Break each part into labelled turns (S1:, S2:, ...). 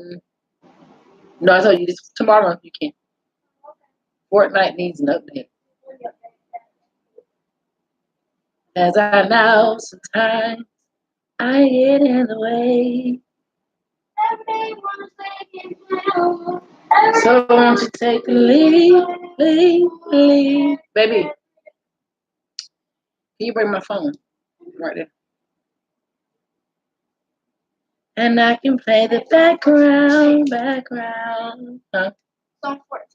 S1: Mm. No, I told you this tomorrow. You can. Fortnite needs an update. As I know, sometimes I get in the way. So won't you take the lead, baby? Can you bring my phone right there? And I can play the background. Huh? Song 14.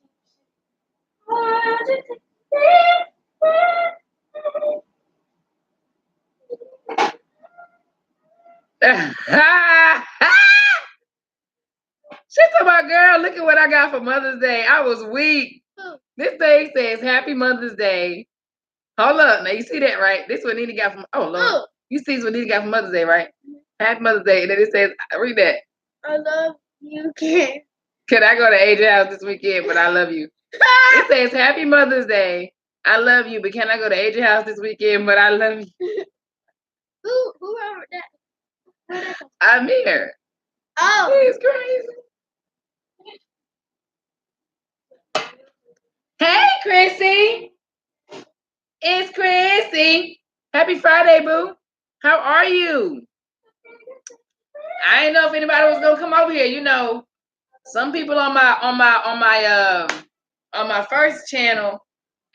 S1: She's my girl. Look at what I got for Mother's Day. I was weak. This thing says Happy Mother's Day. Hold up. Now you see that, right? This what Nina got from Lord. You see what Nina got for Mother's Day, right? Happy Mother's Day. And then it says, read that. I love you, kid. Can I go to AJ house this weekend? But I love you. It says Happy Mother's Day. I love you, but can I go to AJ house this weekend? But I love you. Who wrote that? I'm here. Oh, he's crazy. Hey, Chrissy. It's Chrissy. Happy Friday, boo. How are you? I didn't know if anybody was gonna come over here. You know, some people on my first channel,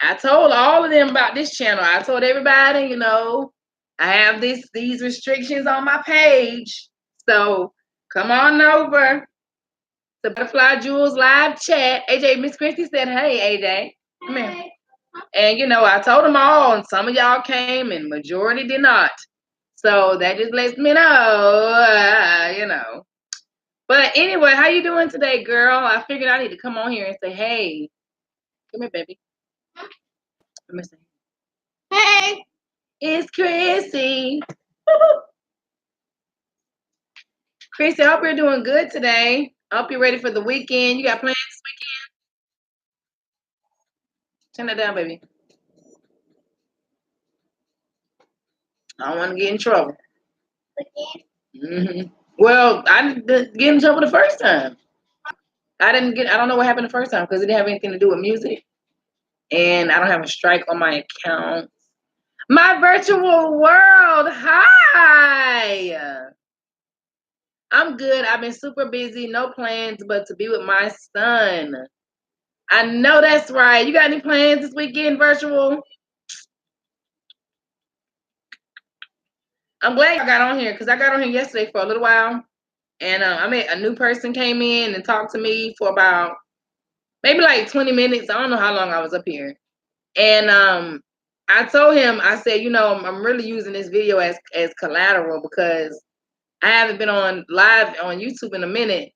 S1: I told all of them about this channel. I told everybody, you know, I have these restrictions on my page. So come on over to Butterfly Jewels live chat. AJ, Miss Christy said, hey, AJ. Come here. And, you know, I told them all, and some of y'all came, and majority did not. So that just lets me know, you know. But anyway, how you doing today, girl? I figured I need to come on here and say, hey. Come here, baby. Let me say, hey, it's Chrissy. Chrissy, I hope you're doing good today. I hope you're ready for the weekend. You got plans this weekend? Turn that down, baby. I don't want to get in trouble. Mm-hmm. Well, I didn't get in trouble the first time. I don't know what happened the first time because it didn't have anything to do with music. And I don't have a strike on my account. My virtual world, hi. I'm good. I've been super busy, no plans but to be with my son. I know that's right. You got any plans this weekend, virtual? I'm glad I got on here because I got on here yesterday for a little while. And I mean, a new person came in and talked to me for about maybe like 20 minutes. I don't know how long I was up here. And I told him, I said, you know, I'm really using this video as collateral because I haven't been on live on YouTube in a minute.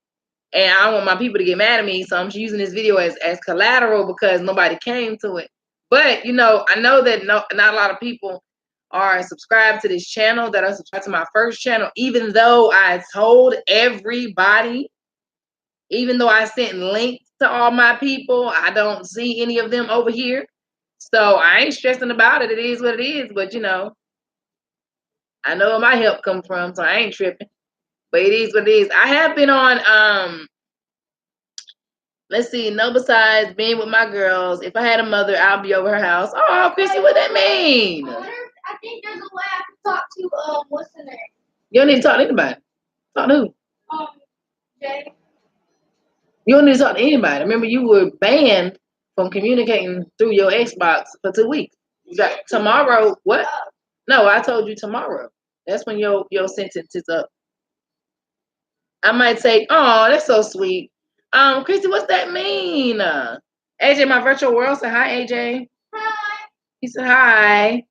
S1: And I don't want my people to get mad at me. So I'm using this video as collateral because nobody came to it. But, you know, I know that not a lot of people are subscribed to this channel, that are subscribed to my first channel, even though I told everybody, even though I sent links to all my people, I don't see any of them over here. So I ain't stressing about it. It is what it is. But, you know, I know where my help come from, so I ain't tripping. But it is what it is. I have been on let's see, no, besides being with my girls, if I had a mother, I'll be over her house. Oh, Chrissy, what that mean? I think there's a way I can talk to what's the name? You don't need to talk to anybody. Talk to who? Jay. You don't need to talk to anybody. Remember, you were banned from communicating through your Xbox for 2 weeks. You got tomorrow. What? No, I told you tomorrow. That's when your sentence is up. I might say, oh, that's so sweet. Chrissy, what's that mean? AJ, my virtual world, say hi, AJ. Hi. He said hi.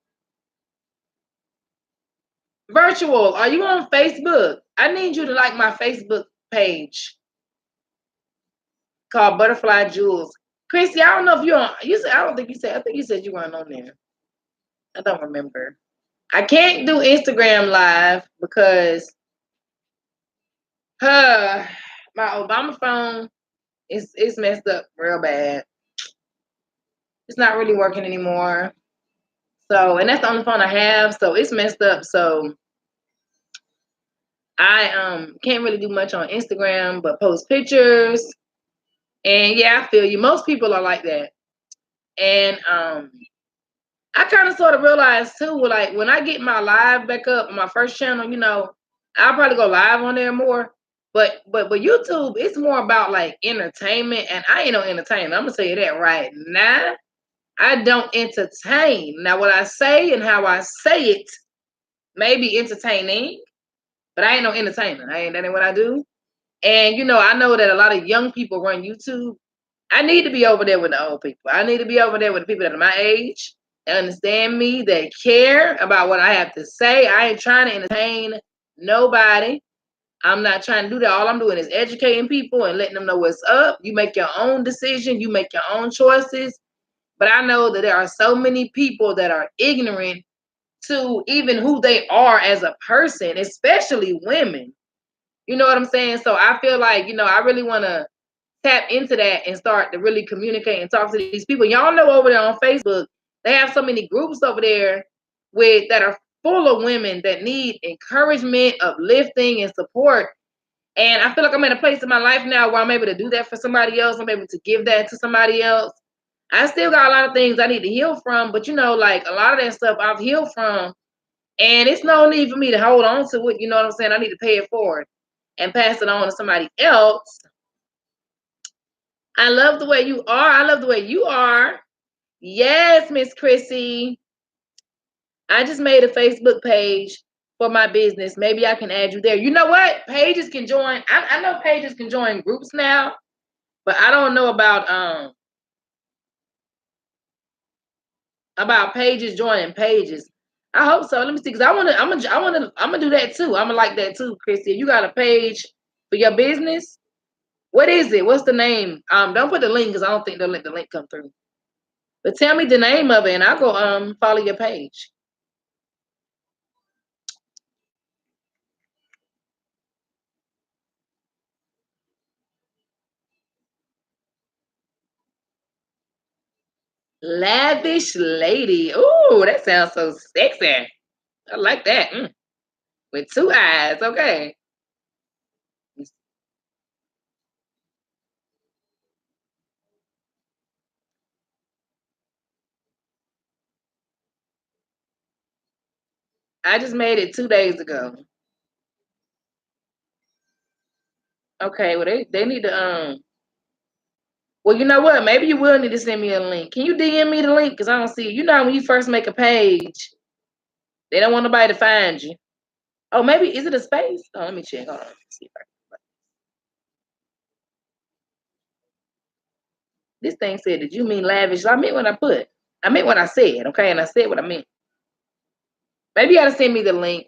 S1: Virtual, are you on Facebook? I need you to like my Facebook page called Butterfly Jewels. Chrissy, I don't know if you're on. You said, I don't think you said. I think you said you weren't on there. I don't remember. I can't do Instagram live because my Obama phone is messed up real bad. It's not really working anymore. So, and that's the only phone I have. So it's messed up. So I can't really do much on Instagram but post pictures. And yeah, I feel you. Most people are like that. And I kind of sort of realized too, like when I get my live back up on my first channel, I'll probably go live on there more. But YouTube, it's more about like entertainment, and I ain't no entertainer. I'm gonna tell you that right now. I don't entertain. Now, what I say and how I say it may be entertaining, but I ain't no entertainer. That ain't what I do. And I know that a lot of young people run YouTube. I need to be over there with the old people. I need to be over there with the people that are my age, that understand me, that care about what I have to say. I ain't trying to entertain nobody. I'm not trying to do that. All I'm doing is educating people and letting them know what's up. You make your own decision. You make your own choices. But I know that there are so many people that are ignorant to even who they are as a person, especially women. You know what I'm saying? So I feel like, I really want to tap into that and start to really communicate and talk to these people. Y'all know over there on Facebook, they have so many groups over there that are full of women that need encouragement, uplifting, and support. And I feel like I'm in a place in my life now where I'm able to do that for somebody else. I'm able to give that to somebody else. I still got a lot of things I need to heal from, but like a lot of that stuff I've healed from, and it's no need for me to hold on to it. You know what I'm saying? I need to pay it forward and pass it on to somebody else. I love the way you are. I love the way you are. Yes, Miss Chrissy. I just made a Facebook page for my business. Maybe I can add you there. You know what? Pages can join. I know pages can join groups now, but I don't know about pages joining pages. I hope so. Let me see, because I'm gonna do that too. I'm gonna like that too, Chrissy. You got a page for your business? What is it? What's the name? Don't put the link because I don't think they'll let the link come through. But tell me the name of it, and I'll go follow your page. Lavish lady. Ooh, that sounds so sexy. I like that. With two eyes. Okay. I just made it 2 days ago. Okay. Well, they need to Well, you know what? Maybe you will need to send me a link. Can you DM me the link? Because I don't see it. You know when you first make a page, they don't want nobody to find you. Oh, maybe is it a space? Oh, let me check. Hold on. Let me see if this thing said, did you mean lavish? I meant what I put. I meant what I said, okay? And I said what I meant. Maybe you gotta send me the link.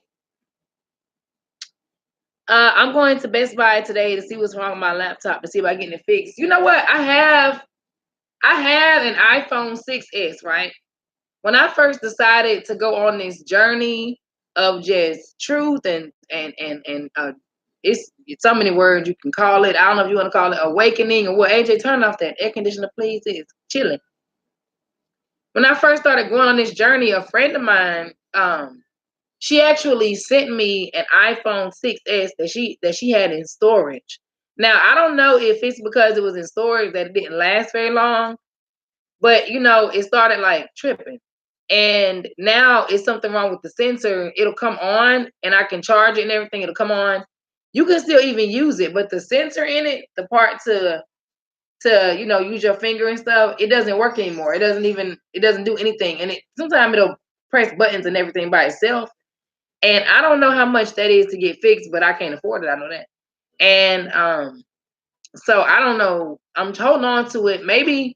S1: I'm going to Best Buy today to see what's wrong with my laptop to see if I get it fixed. You know what? I have an iPhone 6s, right? When I first decided to go on this journey of just truth and it's so many words you can call it. I don't know if you want to call it awakening or what. AJ, turn off that air conditioner, please. It's chilling. When I first started going on this journey, a friend of mine, she actually sent me an iPhone 6s that she had in storage. Now I don't know if it's because it was in storage that it didn't last very long, but it started like tripping. And now it's something wrong with the sensor. It'll come on and I can charge it and everything. It'll come on. You can still even use it, but the sensor in it, the part to use your finger and stuff, it doesn't work anymore. It doesn't do anything. And sometimes it'll press buttons and everything by itself. And I don't know how much that is to get fixed, but I can't afford it. I know that. And so I don't know. I'm holding on to it. Maybe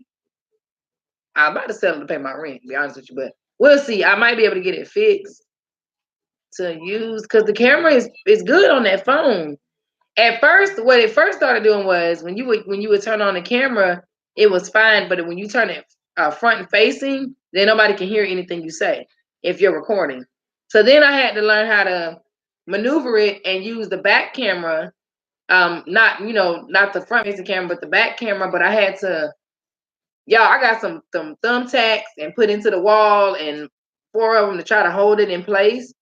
S1: I'm about to sell it to pay my rent, to be honest with you, but we'll see. I might be able to get it fixed to use because the camera is good on that phone. At first, what it first started doing was when you would turn on the camera, it was fine, but when you turn it front and facing, then nobody can hear anything you say if you're recording. So then I had to learn how to maneuver it and use the back camera, not the front facing camera, but the back camera. But I had to, y'all, I got some thumbtacks and put into the wall and four of them to try to hold it in place.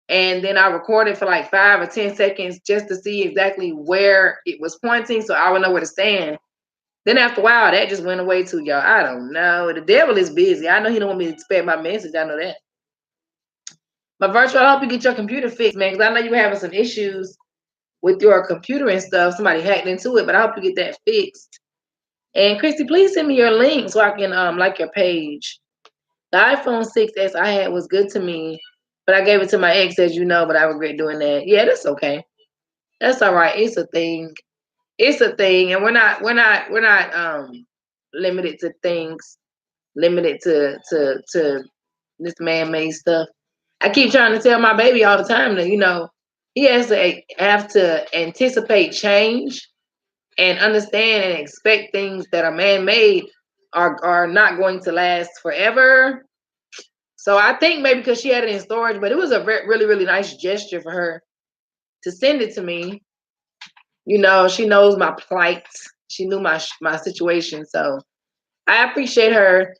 S1: and then I recorded for like 5 or 10 seconds just to see exactly where it was pointing so I would know where to stand. Then after a while, that just went away too, y'all. I don't know. The devil is busy. I know he don't want me to expect my message. I know that. But Virtual, I hope you get your computer fixed, man, because I know you were having some issues with your computer and stuff. Somebody hacked into it, but I hope you get that fixed. And Christy, please send me your link so I can like your page. The iPhone 6S I had was good to me, but I gave it to my ex, as you know, but I regret doing that. Yeah, that's okay. That's all right. It's a thing. It's a thing, and we're not limited to things, limited to this man-made stuff. I keep trying to tell my baby all the time that, he has to have to anticipate change and understand and expect things that are man-made are not going to last forever. So I think maybe because she had it in storage, but it was a really, really nice gesture for her to send it to me. She knows my plight. She knew my situation. So I appreciate her.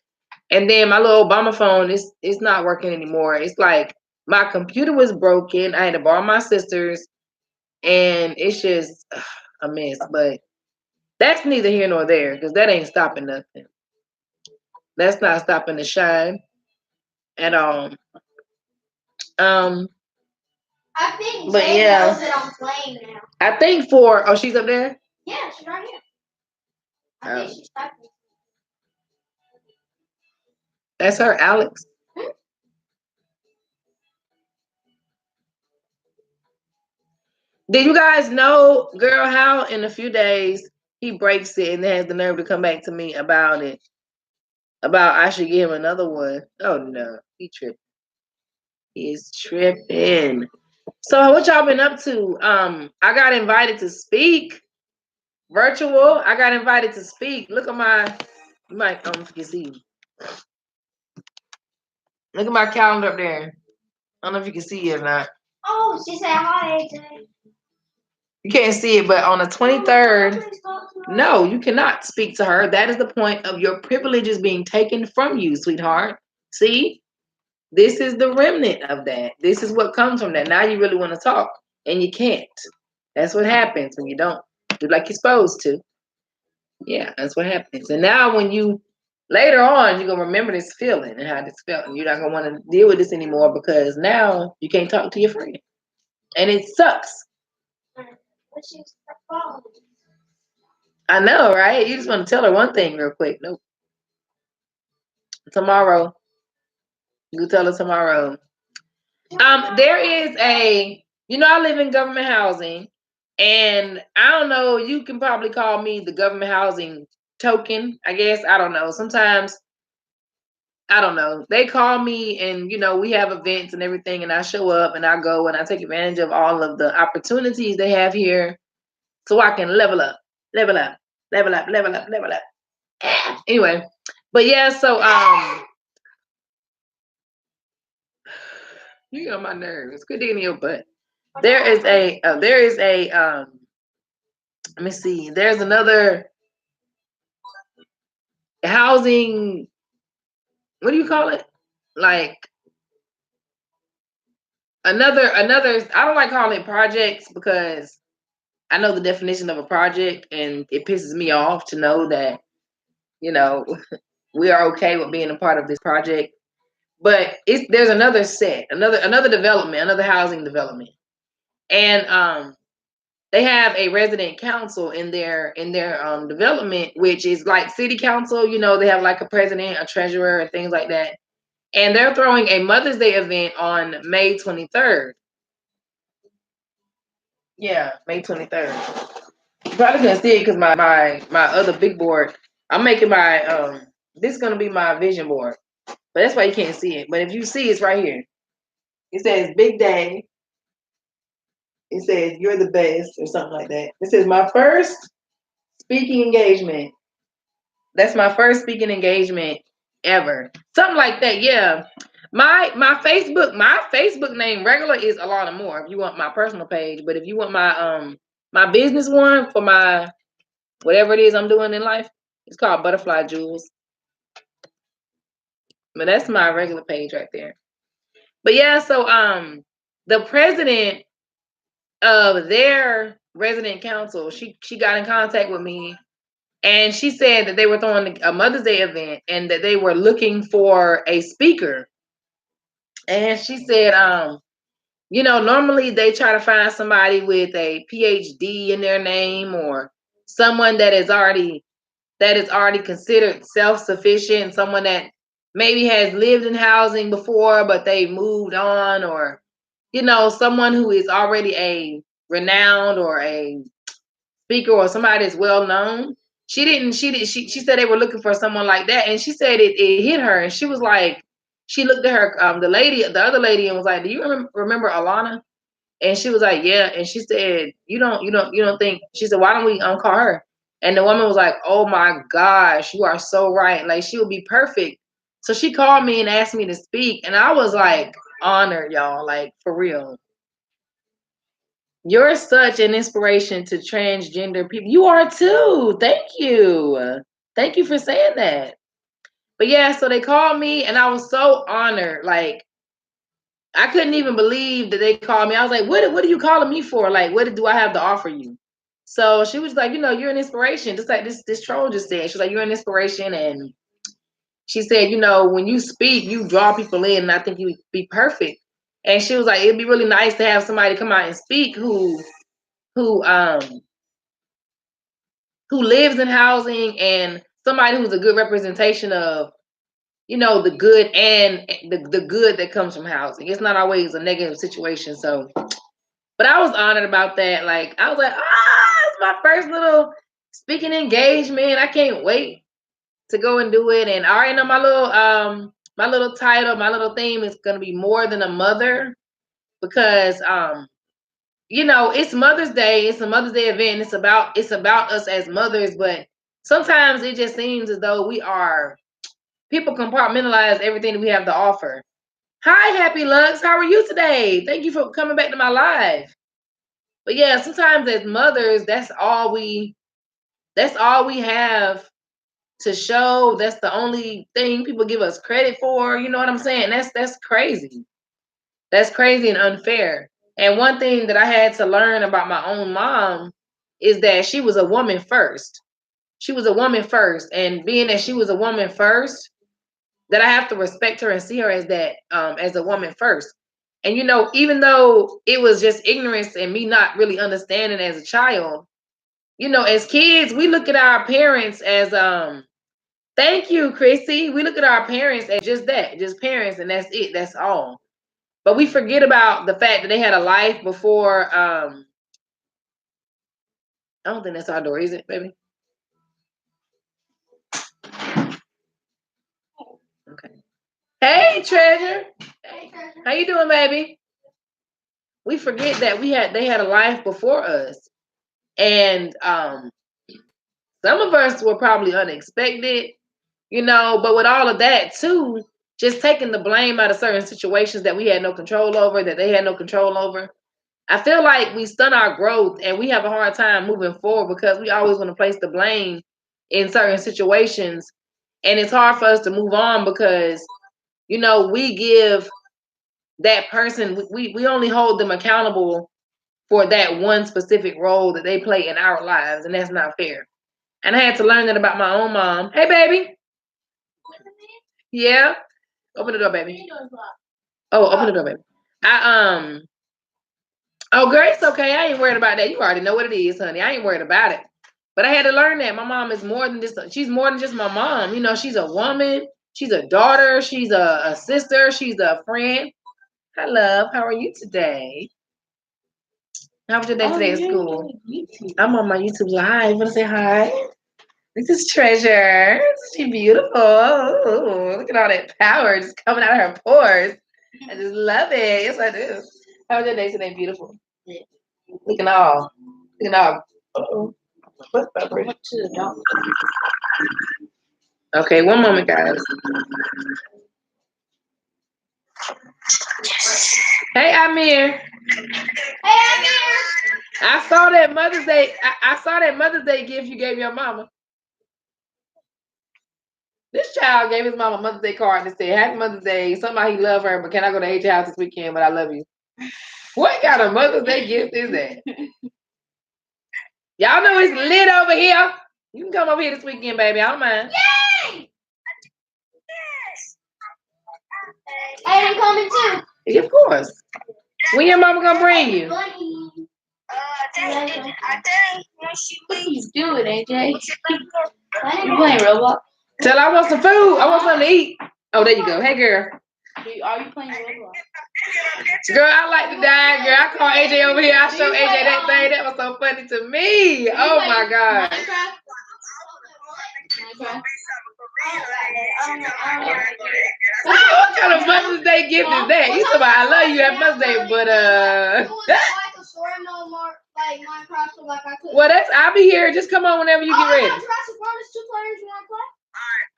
S1: And then my little Obama phone is not working anymore. It's like my computer was broken. I had to borrow my sister's, and it's just a mess. But that's neither here nor there because that ain't stopping nothing. That's not stopping the shine at all.
S2: I think Jay knows that I'm playing now.
S1: I think she's up there?
S2: Yeah, she's right here. I think she's typing.
S1: That's her, Alex. Did you guys know, girl, how in a few days he breaks it and then has the nerve to come back to me about it? About I should give him another one. Oh no, he tripping. He's tripping. So what y'all been up to? I got invited to speak. Virtual. I got invited to speak. Look at you might you see. Look at my calendar up there. I don't know if you can see it or not.
S2: Oh, she said hi, AJ.
S1: You can't see it, but on the 23rd, no, you cannot speak to her. That is the point of your privileges being taken from you, sweetheart. See? This is the remnant of that. This is what comes from that. Now you really want to talk, and you can't. That's what happens when you don't do like you're supposed to. Yeah, that's what happens. And now when you, later on, you're going to remember this feeling and how this felt. And you're not going to want to deal with this anymore because now you can't talk to your friend. And it sucks. I know, right? You just want to tell her one thing real quick. Nope. Tomorrow. You can tell her tomorrow. There is I live in government housing, and I don't know, you can probably call me the government housing token, I guess. I don't know. Sometimes, I don't know. They call me and, we have events and everything, and I show up and I go and I take advantage of all of the opportunities they have here so I can level up, level up, level up, level up, level up. Anyway, but yeah, so you get on my nerves. Quit digging in your butt. There is a let me see. There's another housing. What do you call it? Like another. I don't like calling it projects because I know the definition of a project, and it pisses me off to know that we are okay with being a part of this project. But there's another set, another development, another housing development, and they have a resident council in their development, which is like city council. They have like a president, a treasurer, and things like that. And they're throwing a Mother's Day event on May 23rd. Yeah, May 23rd. You probably can't see it because my other big board. I'm making my this is gonna be my vision board, but that's why you can't see it. But if you see, it's right here. It says Big Day. It says you're the best or something like that. It says my first speaking engagement. That's my first speaking engagement ever. Something like that. Yeah. My Facebook name regular is Alana Moore. If you want my personal page, but if you want my business one for my whatever it is I'm doing in life, it's called Butterfly Jewels. But that's my regular page right there. But yeah, so the president of their resident council, she got in contact with me, and she said that they were throwing a Mother's Day event and that they were looking for a speaker. And she said, you know, normally they try to find somebody with a PhD in their name, or someone that is already considered self-sufficient, someone that maybe has lived in housing before but they moved on, or you know, someone who is already a renowned or a speaker or somebody that's well known. She said they were looking for someone like that, and she said it hit her, and she was like, she looked at her the other lady, and was like, do you remember Alana? And she was like, yeah. And she said, you don't think, she said, why don't we call her? And the woman was like, oh my gosh, you are so right. Like, she would be perfect. So she called me and asked me to speak. And I was like honored, y'all, like for real. You're such an inspiration to transgender people. You are too. Thank you. Thank you for saying that. But yeah, so they called me and I was so honored. Like, I couldn't even believe that they called me. I was like, what are you calling me for? Like, what do I have to offer you? So she was like, you know, you're an inspiration. Just like this troll just said. She's like, you're an inspiration. And she said, you know, when you speak, you draw people in, and I think you would be perfect. And she was like, it'd be really nice to have somebody come out and speak who lives in housing, and somebody who's a good representation of, you know, the good and the good that comes from housing. It's not always a negative situation. So, but I was honored about that. Like, I was like, it's my first little speaking engagement. I can't wait to go and do it. And I already know my little title, my little theme is gonna be more than a mother, because you know, it's Mother's Day. It's a Mother's Day event. It's about us as mothers, but sometimes it just seems as though people compartmentalize everything that we have to offer. Hi, Happy Lux. How are you today? Thank you for coming back to my live. But yeah, sometimes as mothers, that's all we have to show. That's the only thing people give us credit for. You know what I'm saying? That's crazy. That's crazy and unfair. And one thing that I had to learn about my own mom is that she was a woman first. She was a woman first. And being that she was a woman first, that I have to respect her and see her as that, as a woman first. And you know, even though it was just ignorance and me not really understanding as a child, you know, as kids, we look at our parents as thank you, Chrissy. We look at our parents as just that, just parents, and that's it, that's all. But we forget about the fact that they had a life before. I don't think that's our door, is it, baby? Okay. Hey, Treasure.
S2: Hey, Treasure.
S1: How you doing, baby? We forget that they had a life before us, and some of us were probably unexpected, you know. But with all of that too, just taking the blame out of certain situations that we had no control over, that they had no control over. I feel like we stun our growth and we have a hard time moving forward because we always want to place the blame in certain situations. And it's hard for us to move on because, you know, we give that person, we only hold them accountable for that one specific role that they play in our lives. And that's not fair. And I had to learn that about my own mom. Hey, baby. Yeah. Open the door, baby. Oh, open the door, baby. Oh, girl, it's okay. I ain't worried about that. You already know what it is, honey. I ain't worried about it. But I had to learn that my mom is more than just, she's more than just my mom. You know, she's a woman, she's a daughter, she's a sister, she's a friend. Hi, love. How are you today? How was your day today at school? I'm on my YouTube live. You want to say hi? This is Treasure. She's beautiful. Ooh, look at all that power just coming out of her pores. I just love it. Yes, I do. How was your day today? Beautiful. Look at all. Look at all. Uh-oh. Okay, one moment, guys. Hey, Amir.
S2: Hey, Amir.
S1: I saw that Mother's Day. I saw that Mother's Day gift you gave your mama. This child gave his mama a Mother's Day card and said, "Happy Mother's Day. Somehow he love her, but can I go to your house this weekend? But I love you." What kind of Mother's Day gift is that? Y'all know it's lit over here. You can come over here this weekend, baby. I don't mind.
S2: Yay! Hey, I'm coming too.
S1: Yeah, of course. When your mama gonna bring you?
S2: I think. What are you doing, AJ? You playing Roblox?
S1: Tell her I want some food. I want something to eat. Oh, there you go. Hey, girl.
S2: Are you playing Roblox?
S1: Girl, I like to die. Girl, I call AJ over here. I show AJ that thing. That was so funny to me. Oh my God. What kind of Mother's Day gift is that? You talking about I love you at Mother's Day, but well, that's I'll be here. Just come on whenever you get ready.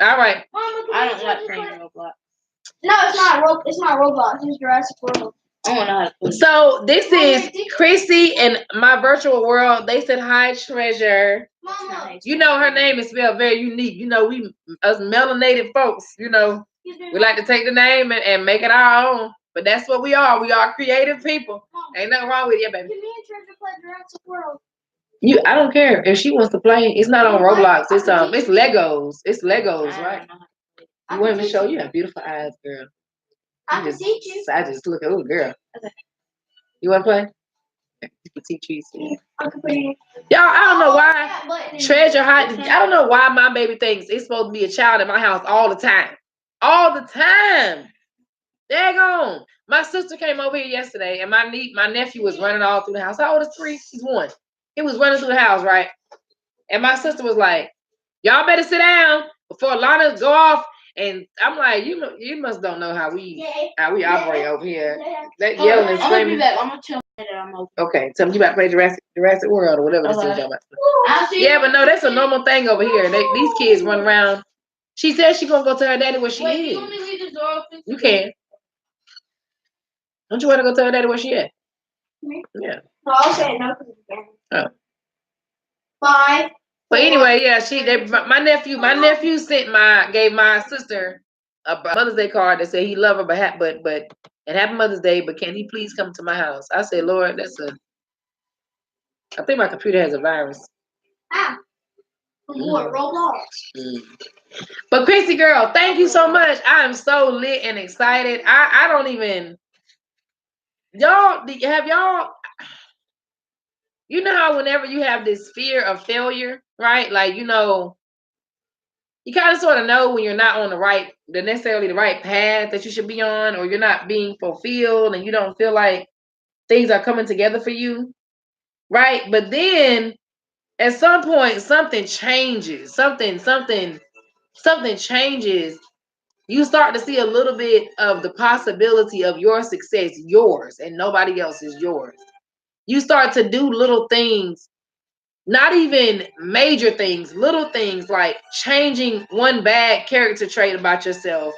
S1: All right.
S2: I don't like playing Roblox. No, it's not Roblox. It's Jurassic World. I don't know how to play.
S1: So this is Chrissy in my virtual world. They said hi, Treasure.
S2: Mama.
S1: You know her name is spelled very unique. You know, we us melanated folks, you know, we like to take the name and make it our own. But that's what we are. We are creative people. Ain't nothing wrong with you, baby.
S2: Can me and Treasure play Jurassic World?
S1: I don't care if she wants to play. It's not on Roblox. It's Legos. It's Legos, right? You want me to show you? Have beautiful eyes, girl.
S2: I can teach you.
S1: I just look at girl. Okay. You want to play? You can teach you. Y'all, I don't know why Treasure I don't know why my baby thinks it's supposed to be a child in my house all the time. All the time. Daggone. My sister came over here yesterday, and my nephew was running all through the house. How old is 3? He's 1. He was running through the house, right? And my sister was like, "Y'all better sit down before Lana go off." And I'm like, "You must don't know how we operate over here." That yelling and screaming.
S2: I'm gonna chill later.
S1: Okay, tell me you about to play Jurassic World or whatever this is y'all about to play. Yeah, but no, that's a normal thing over here. These kids run around. She said she gonna go tell her daddy where she is.
S2: You want me to leave the door open?
S1: You can. Don't you want to go tell her daddy where she at?
S2: Me?
S1: Yeah.
S2: No, I'll say no.
S1: Oh.
S2: Bye.
S1: But anyway, yeah, my nephew gave my sister a Mother's Day card that said he loved her, but happy Mother's Day, but can he please come to my house? I said, Lord, I think my computer has a virus.
S2: What, Roblox?
S1: But Chrissy girl, thank you so much. I am so lit and excited. I don't even y'all, you know how whenever you have this fear of failure, right? Like, you know, you kind of sort of know when you're not on necessarily the right path that you should be on, or you're not being fulfilled and you don't feel like things are coming together for you, right? But then at some point something changes. Something changes. You start to see a little bit of the possibility of your success, yours, and nobody else's yours. You start to do little things, not even major things, little things like changing one bad character trait about yourself,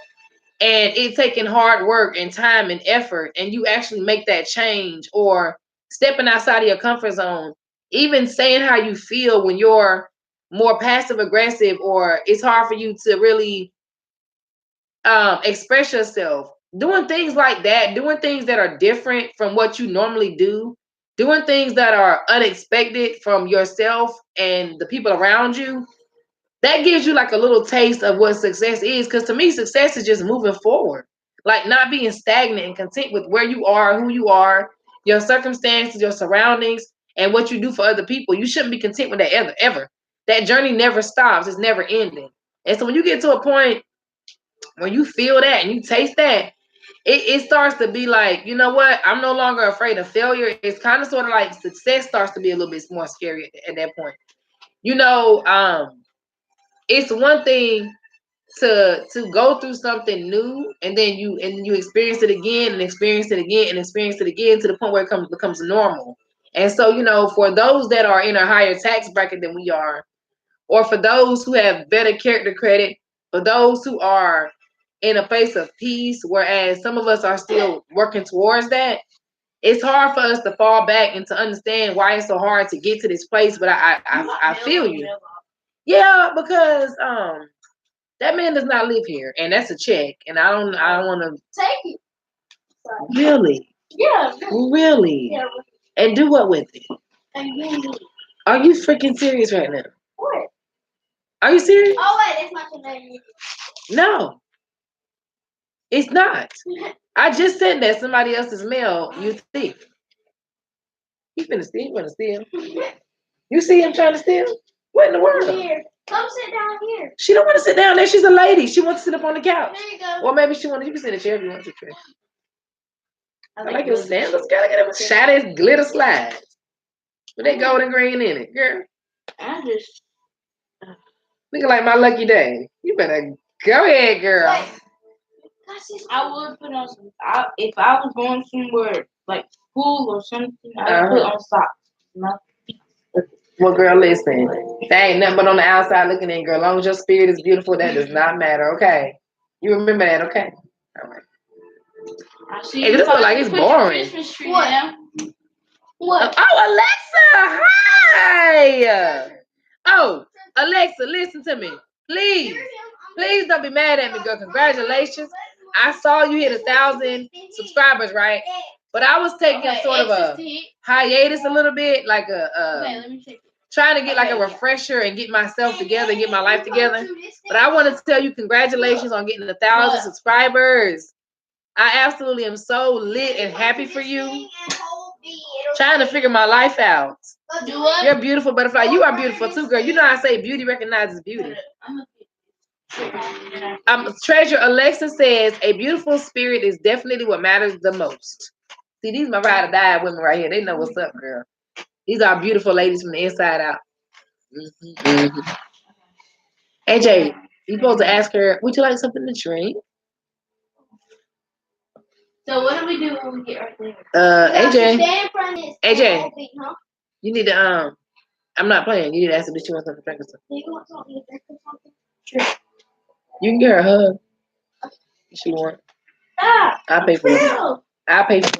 S1: and it taking hard work and time and effort, and you actually make that change, or stepping outside of your comfort zone, even saying how you feel when you're more passive aggressive, or it's hard for you to really express yourself, doing things like that, doing things that are different from what you normally do, doing things that are unexpected from yourself and the people around you. That gives you like a little taste of what success is. Because to me, success is just moving forward, like not being stagnant and content with where you are, who you are, your circumstances, your surroundings, and what you do for other people. You shouldn't be content with that ever. That journey never stops. It's never ending. And so when you get to a point when you feel that and you taste that, it starts to be like, you know what? I'm no longer afraid of failure. It's kind of sort of like success starts to be a little bit more scary at that point. You know, it's one thing to go through something new, and then you experience it again and experience it again and experience it again to the point where it becomes normal. And so, you know, for those that are in a higher tax bracket than we are, or for those who have better character credit, for those who are in a place of peace, whereas some of us are still working towards that, it's hard for us to fall back and to understand why it's so hard to get to this place. But I feel you. Yeah, because that man does not live here, and that's a check. And I don't want to
S2: take it.
S1: Really.
S2: Yeah.
S1: Really?
S2: Yeah.
S1: And do what with it? Are you freaking serious right now?
S2: What?
S1: Are you serious?
S2: Oh wait, it's not your name.
S1: No, it's not. I just said that somebody else's mail. You thief. He finna steal. You finna steal. You see him trying to steal? What in the world?
S2: Here. Come sit down here.
S1: She don't want to sit down there. She's a lady. She wants to sit up on the couch.
S2: There you go.
S1: Or maybe she wants. You can sit in a chair if you want to. I like your sandals. Gotta get them shiny glitter slides. With that gold and green in it, girl.
S2: I just
S1: looking like my lucky day. You better go ahead, girl.
S2: Wait. I would put on some. If I was going somewhere like school or something, I would put on socks.
S1: Well, girl, listen. That ain't nothing but on the outside looking in, girl. As long as your spirit is beautiful, that does not matter, okay? You remember that, okay? All right.
S2: I see.
S1: Hey, this look like it's boring.
S2: What? What?
S1: Oh, Alexa, hi. Oh, Alexa, listen to me. Please. Please don't be mad at me, girl. Congratulations. I saw you hit 1,000 subscribers, right? But I was taking sort of a hiatus a little bit, like trying to get like a refresher and get myself together, get my life together. But I want to tell you congratulations on getting 1,000 subscribers. I absolutely am so lit and happy for you. Trying to figure my life out. You're a beautiful butterfly. You are beautiful too, girl. You know I say beauty recognizes beauty. Treasure Alexa says a beautiful spirit is definitely what matters the most. See, these my ride or die women right here. They know what's up, girl. These are beautiful ladies from the inside out. Mm-hmm. AJ, you supposed to ask her, would you like something to drink?
S2: So what do we do when we get right there?
S1: AJ, you need to I'm not playing. You need to ask her if she wants something to drink or something.
S2: Do you want something to drink or something?
S1: Sure. You can get her a hug if she wants.
S2: Stop.
S1: I'll pay for it. I'll pay for